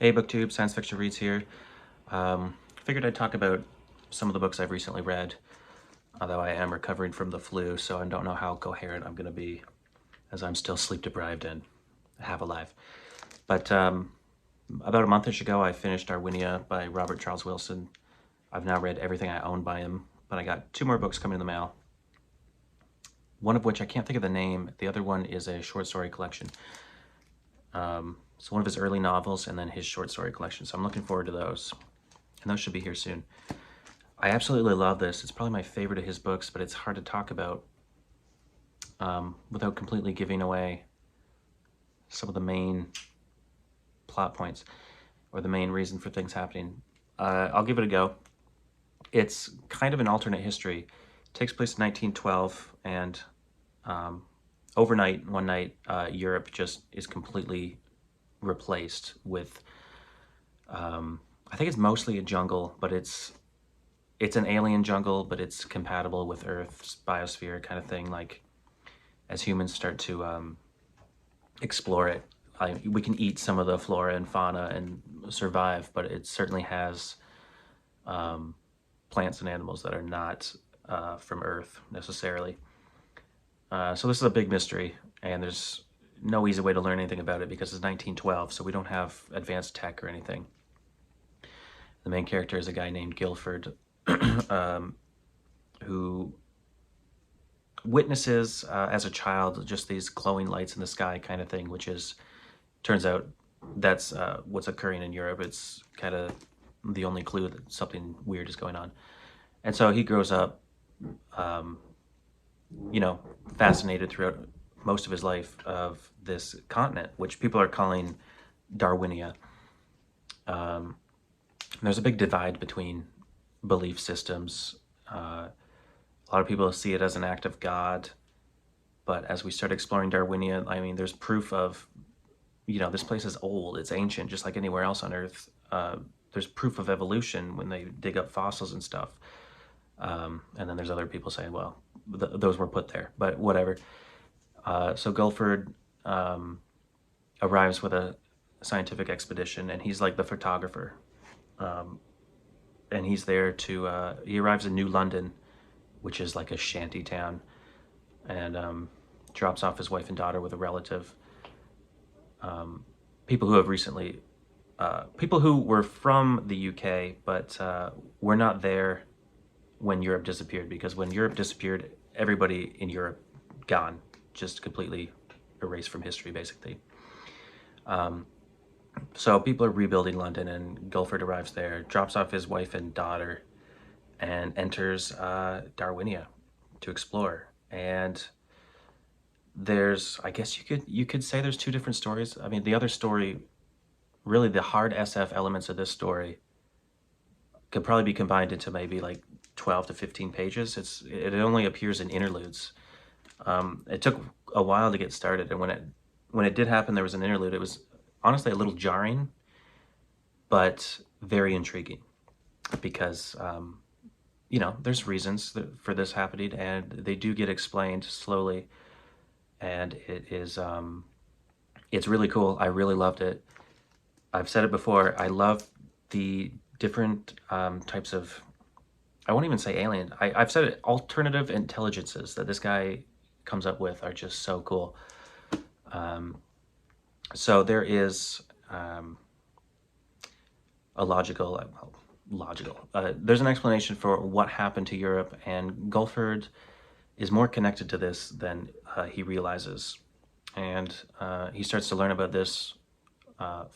Hey booktube, science fiction reads here. Figured I'd talk about some of the books I've recently read, although I am recovering from the flu, so I don't know how coherent I'm going to be, as I'm still sleep deprived and half alive. But about a month-ish ago, I finished Winnia by Robert Charles Wilson. I've now read everything I own by him, but I got 2 more books coming in the mail. One of which I can't think of the name. The other one is a short story collection. So one of his early novels and then his short story collection. So I'm looking forward to those. And those should be here soon. I absolutely love this. It's probably my favorite of his books, but it's hard to talk about without completely giving away some of the main plot points or the main reason for things happening. I'll give it a go. It's kind of an alternate history. It takes place in 1912, and overnight, one night, Europe just is completely replaced with, I think it's mostly a jungle, but it's an alien jungle, but it's compatible with Earth's biosphere kind of thing. Like, as humans start to explore it, we can eat some of the flora and fauna and survive, but it certainly has plants and animals that are not from Earth necessarily. So this is a big mystery, and there's no easy way to learn anything about it because it's 1912, so we don't have advanced tech or anything. The main character is a guy named Guilford, who witnesses as a child just these glowing lights in the sky kind of thing, which is, turns out that's what's occurring in Europe. It's kind of the only clue that something weird is going on. And so he grows up, you know, fascinated throughout most of his life of this continent, which people are calling Darwinia. There's a big divide between belief systems. A lot of people see it as an act of God, but as we start exploring Darwinia, I mean, there's proof of, you know, this place is old, it's ancient, just like anywhere else on Earth. There's proof of evolution when they dig up fossils and stuff. And then there's other people saying, well, those were put there, but whatever. So Guilford arrives with a scientific expedition, and he's like the photographer. And he's there to, he arrives in New London, which is like a shanty town, and drops off his wife and daughter with a relative. People who have recently, people who were from the UK, but were not there when Europe disappeared, because when Europe disappeared, everybody in Europe gone, just completely erased from history, basically. So people are rebuilding London, and Guilford arrives there, drops off his wife and daughter, and enters Darwinia to explore. And there's, I guess you could say there's 2 different stories. I mean, the other story, really the hard SF elements of this story could probably be combined into maybe like 12 to 15 pages. It only appears in interludes. It took a while to get started, and when it did happen, there was an interlude. It was honestly a little jarring, but very intriguing, because you know, there's reasons for this happening, and they do get explained slowly, and it is it's really cool. I really loved it. I've said it before, I love the different types of, I won't even say alien, I've said it, alternative intelligences that this guy comes up with are just so cool. So there is a logical, there's an explanation for what happened to Europe, and Guilford is more connected to this than he realizes. And he starts to learn about this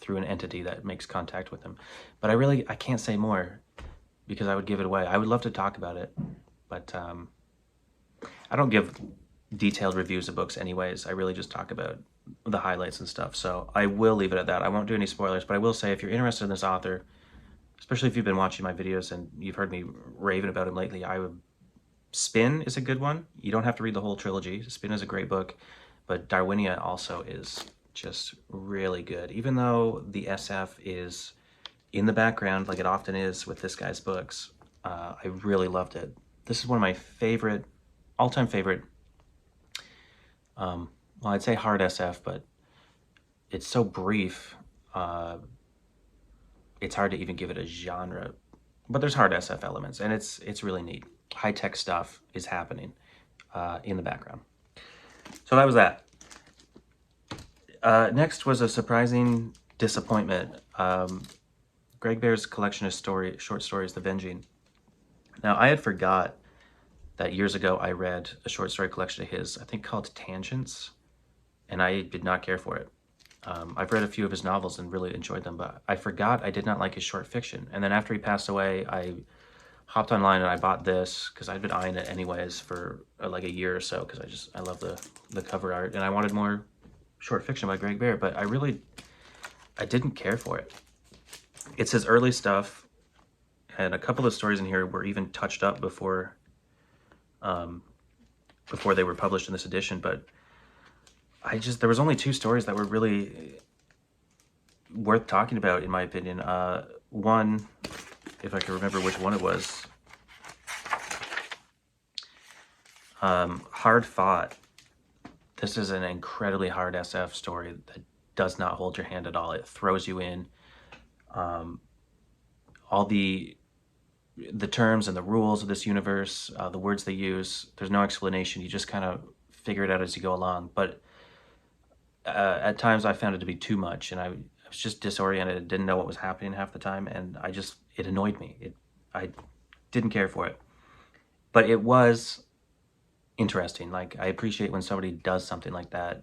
through an entity that makes contact with him. But I can't say more because I would give it away. I would love to talk about it, but I don't give detailed reviews of books anyways. I really just talk about the highlights and stuff. So I will leave it at that. I won't do any spoilers, but I will say, if you're interested in this author, especially if you've been watching my videos and you've heard me raving about him lately, Spin is a good one. You don't have to read the whole trilogy. Spin is a great book, but Darwinia also is just really good. Even though the SF is in the background, like it often is with this guy's books, I really loved it. This is one of my favorite, all-time favorite, well, I'd say hard SF, but it's so brief, it's hard to even give it a genre, but there's hard SF elements, and it's really neat. High-tech stuff is happening in the background. So that was that. Next was a surprising disappointment. Greg Bear's collection of short stories, The Venging. Now, I had forgot that years ago I read a short story collection of his, I think called Tangents, and I did not care for it. I've read a few of his novels and really enjoyed them, but I forgot I did not like his short fiction. And then after he passed away, I hopped online and I bought this because I'd been eyeing it anyways for like a year or so because I love the cover art, and I wanted more short fiction by Greg Bear, but I didn't care for it. It's his early stuff, and a couple of stories in here were even touched up before they were published in this edition, but there was only 2 stories that were really worth talking about, in my opinion. One, if I can remember which one it was, Hard Fought. This is an incredibly hard SF story that does not hold your hand at all. It throws you in. All the terms and the rules of this universe, the words they use, there's no explanation. You just kind of figure it out as you go along. But at times I found it to be too much, and I was just disoriented, didn't know what was happening half the time, and it annoyed me. I didn't care for it. But it was interesting. Like, I appreciate when somebody does something like that.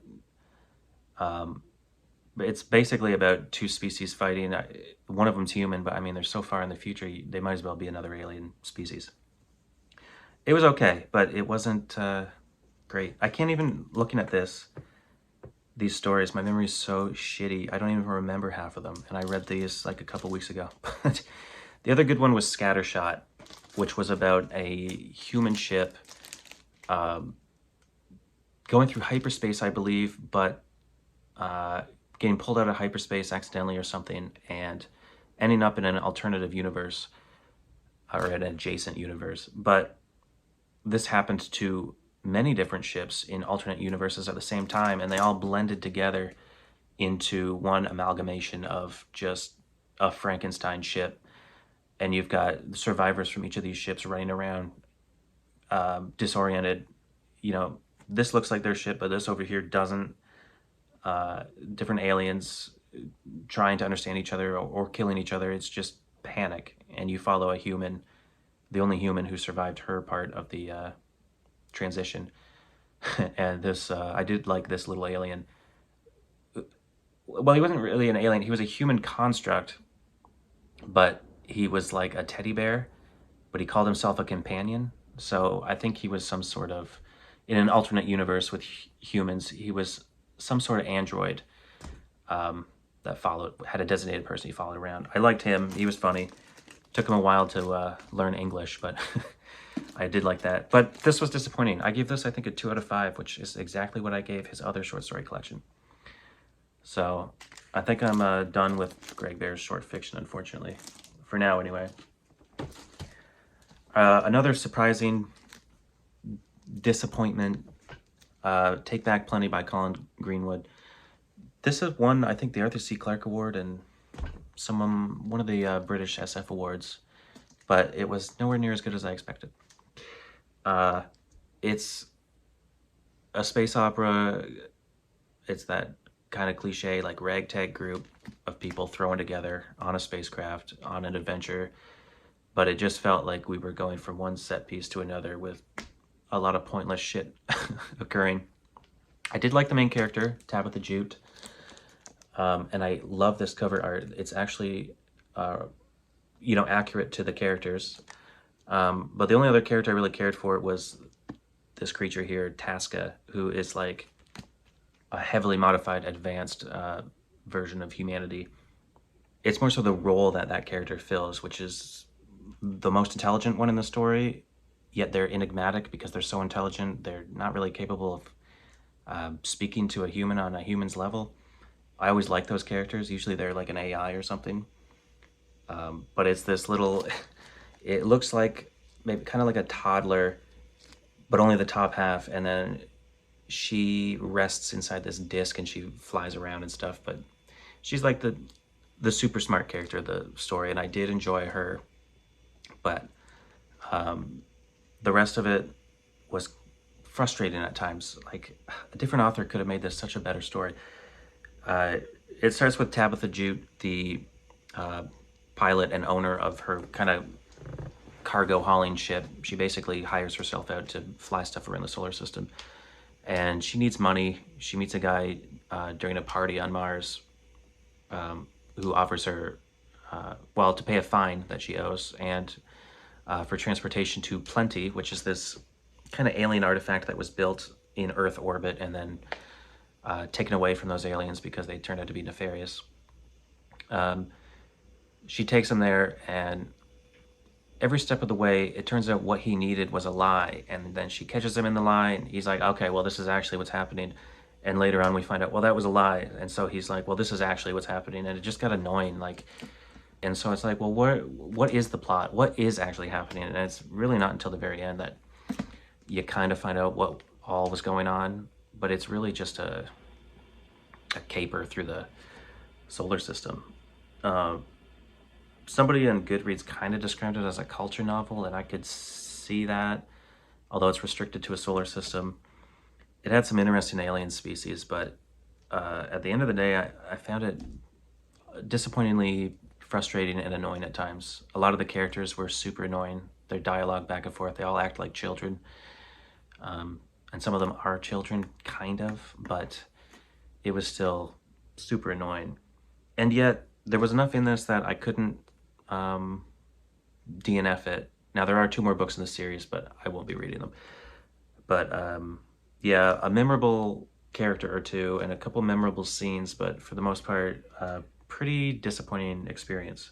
It's basically about 2 species fighting. One of them's human, but I mean, they're so far in the future, they might as well be another alien species. It was okay, but it wasn't great. I can't even, looking at these stories, my memory is so shitty. I don't even remember half of them, and I read these like a couple weeks ago. The other good one was Scattershot, which was about a human ship going through hyperspace, I believe, but getting pulled out of hyperspace accidentally or something, and ending up in an alternative universe, or an adjacent universe. But this happened to many different ships in alternate universes at the same time, and they all blended together into one amalgamation of just a Frankenstein ship. And you've got survivors from each of these ships running around disoriented. You know, this looks like their ship, but this over here doesn't. Different aliens trying to understand each other or killing each other. It's just panic, and you follow a human, the only human who survived her part of the transition. And this, I did like this little alien. Well, he wasn't really an alien. He was a human construct, but he was like a teddy bear, but he called himself a companion. So I think he was some sort of, in an alternate universe with humans, he was some sort of android that had a designated person he followed around. I liked him. He was funny. Took him a while to learn English, but I did like that. But this was disappointing. I gave this, I think, a 2 out of 5, which is exactly what I gave his other short story collection. So I think I'm done with Greg Bear's short fiction, unfortunately. For now, anyway. Another surprising disappointment, Take Back Plenty by Colin Greenwood. This is one, I think, the Arthur C. Clarke Award and one of the British SF awards, but it was nowhere near as good as I expected. It's a space opera. It's that kind of cliche, like, ragtag group of people thrown together on a spacecraft on an adventure, but it just felt like we were going from one set piece to another with a lot of pointless shit occurring. I did like the main character, Tabitha Jute, and I love this cover art. It's actually, accurate to the characters. But the only other character I really cared for was this creature here, Tasca, who is like a heavily modified, advanced version of humanity. It's more so the role that character fills, which is the most intelligent one in the story, yet they're enigmatic because they're so intelligent. They're not really capable of speaking to a human on a human's level. I always like those characters. Usually they're like an AI or something. But it's this little, it looks like maybe kind of like a toddler, but only the top half. And then she rests inside this disc and she flies around and stuff. But she's like the super smart character of the story, and I did enjoy her, but the rest of it was frustrating at times. Like, a different author could have made this such a better story. It starts with Tabitha Jute, the pilot and owner of her kind of cargo hauling ship. She basically hires herself out to fly stuff around the solar system. And she needs money. She meets a guy during a party on Mars who offers her, well, to pay a fine that she owes, and for transportation to Plenty, which is this kind of alien artifact that was built in Earth orbit and then taken away from those aliens because they turned out to be nefarious. She takes him there, and every step of the way, it turns out what he needed was a lie. And then she catches him in the lie, and he's like, okay, well, this is actually what's happening. And later on, we find out, well, that was a lie. And so he's like, well, this is actually what's happening. And it just got annoying. Like, and so it's like, well, what is the plot? What is actually happening? And it's really not until the very end that you kind of find out what all was going on. But it's really just a caper through the solar system. Somebody on Goodreads kind of described it as a culture novel, and I could see that, although it's restricted to a solar system. It had some interesting alien species, but at the end of the day, I found it disappointingly frustrating and annoying at times. A lot of the characters were super annoying. Their dialogue back and forth, they all act like children. And some of them are children, kind of, but it was still super annoying. And yet, there was enough in this that I couldn't DNF it. Now, there are 2 more books in the series, but I won't be reading them. But yeah, a memorable character or two and a couple memorable scenes, but for the most part, pretty disappointing experience.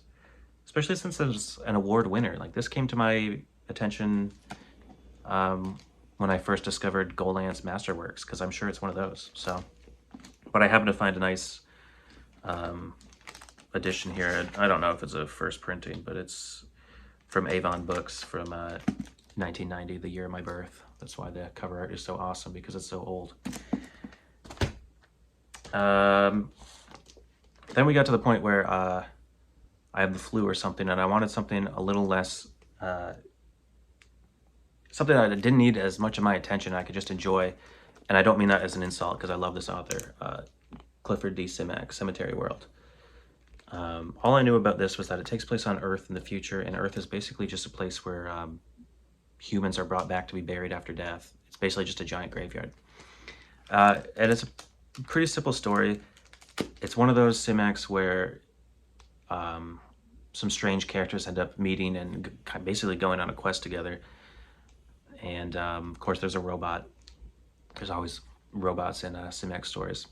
Especially since it was an award winner. Like, this came to my attention when I first discovered Golan's Masterworks, because I'm sure it's one of those. So, but I happened to find a nice edition here. I don't know if it's a first printing, but it's from Avon Books from 1990, the year of my birth. That's why the cover art is so awesome, because it's so old. Then we got to the point where I have the flu or something, and I wanted something a little less, something that didn't need as much of my attention. I could just enjoy, and I don't mean that as an insult, because I love this author, Clifford D. Simak, Cemetery World. All I knew about this was that it takes place on Earth in the future, and Earth is basically just a place where humans are brought back to be buried after death. It's basically just a giant graveyard. And it's a pretty simple story. It's one of those Simaks where some strange characters end up meeting and basically going on a quest together. And of course, there's a robot. There's always robots in Simak stories.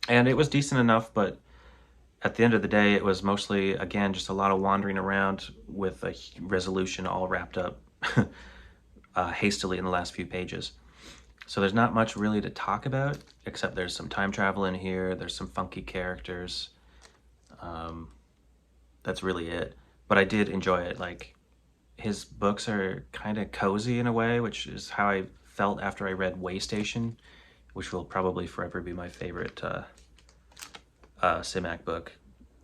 And it was decent enough, but at the end of the day, it was mostly, again, just a lot of wandering around with a resolution all wrapped up hastily in the last few pages. So there's not much really to talk about, except there's some time travel in here. There's some funky characters. That's really it. But I did enjoy it. Like, his books are kind of cozy in a way, which is how I felt after I read Waystation, which will probably forever be my favorite Simak book.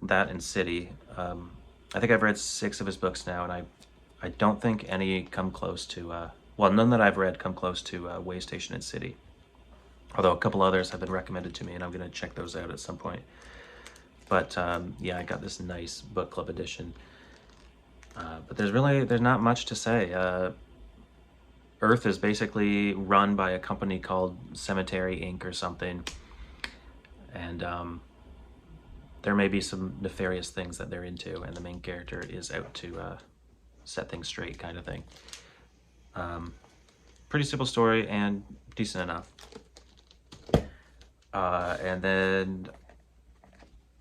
That and City. I think I've read 6 of his books now, and I don't think any come close to, well, none that I've read come close to Waystation and City. Although a couple others have been recommended to me, and I'm going to check those out at some point. But yeah, I got this nice book club edition. But there's not much to say. Earth is basically run by a company called Cemetery Inc. or something. And there may be some nefarious things that they're into, and the main character is out to set things straight, kind of thing. Pretty simple story and decent enough. And then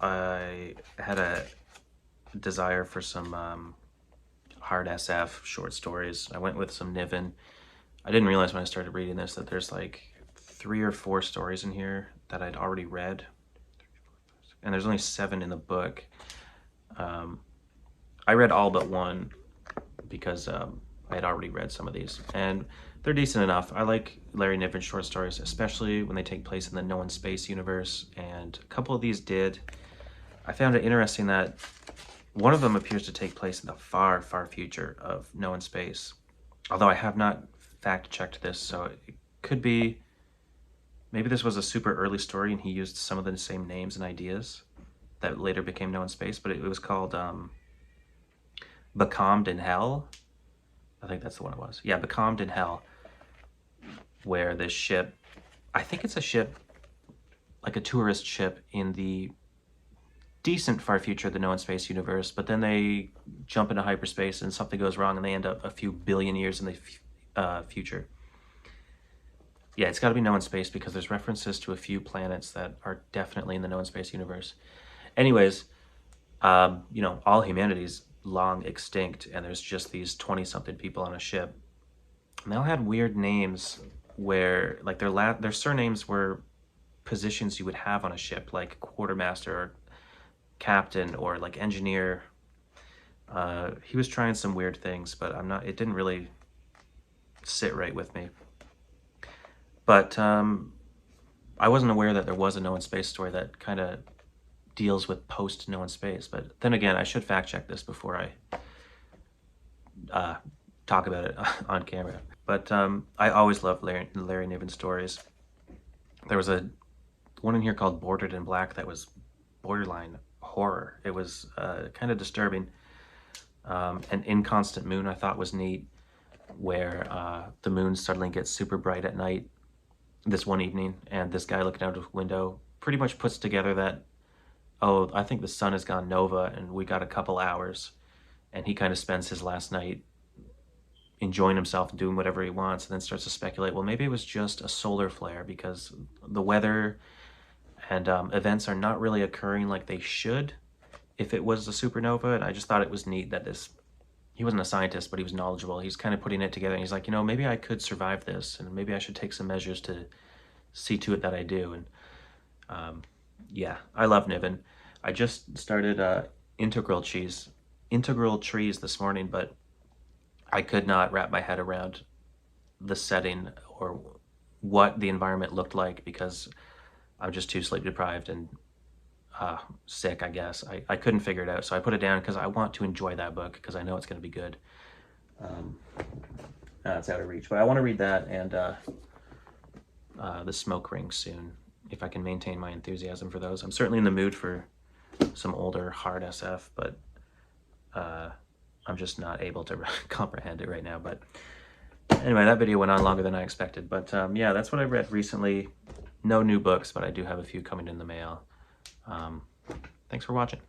I had a desire for some hard SF short stories. I went with some Niven. I didn't realize when I started reading this that there's like 3 or 4 stories in here that I'd already read. And there's only 7 in the book. I read all but 1 because I had already read some of these. And they're decent enough. I like Larry Niven's short stories, especially when they take place in the No in Space universe. And a couple of these did. I found it interesting that one of them appears to take place in the far, far future of No in Space. Although I have not fact-checked this, so it could be... Maybe this was a super early story and he used some of the same names and ideas that later became No in Space, but it was called Becalmed in Hell. I think that's the one it was. Yeah, Becalmed in Hell, where this ship, I think it's a ship, like a tourist ship in the decent far future of the No in Space universe, but then they jump into hyperspace and something goes wrong and they end up a few billion years in the future. Yeah, it's got to be No in Space because there's references to a few planets that are definitely in the No in Space universe. Anyways, you know, all humanity's long extinct and there's just these 20-something people on a ship. And they all had weird names where, like, their surnames were positions you would have on a ship, like quartermaster or captain or like engineer. He was trying some weird things, but it didn't really sit right with me. But I wasn't aware that there was a No in Space story that kind of deals with post No in Space. But then again, I should fact check this before I talk about it on camera. But I always loved Larry Niven stories. There was one in here called Bordered in Black that was borderline horror. It was kind of disturbing. An Inconstant Moon I thought was neat, where the moon suddenly gets super bright at night this one evening, and this guy looking out of the window pretty much puts together that, oh, I think the sun has gone nova and we got a couple hours, and he kind of spends his last night enjoying himself and doing whatever he wants, and then starts to speculate, well, maybe it was just a solar flare because the weather and events are not really occurring like they should if it was a supernova. And I just thought it was neat that he wasn't a scientist, but he was knowledgeable. He's kind of putting it together, and he's like, you know, maybe I could survive this, and maybe I should take some measures to see to it that I do. And yeah, I love Niven. I just started Integral Trees this morning, but I could not wrap my head around the setting or what the environment looked like because I'm just too sleep deprived and sick, I guess. I couldn't figure it out, so I put it down because I want to enjoy that book because I know it's going to be good. It's out of reach, but I want to read that and The Smoke Ring soon, if I can maintain my enthusiasm for those. I'm certainly in the mood for some older hard SF, but I'm just not able to comprehend it right now. But anyway, that video went on longer than I expected, but yeah, that's what I read recently. No new books, but I do have a few coming in the mail. Thanks for watching.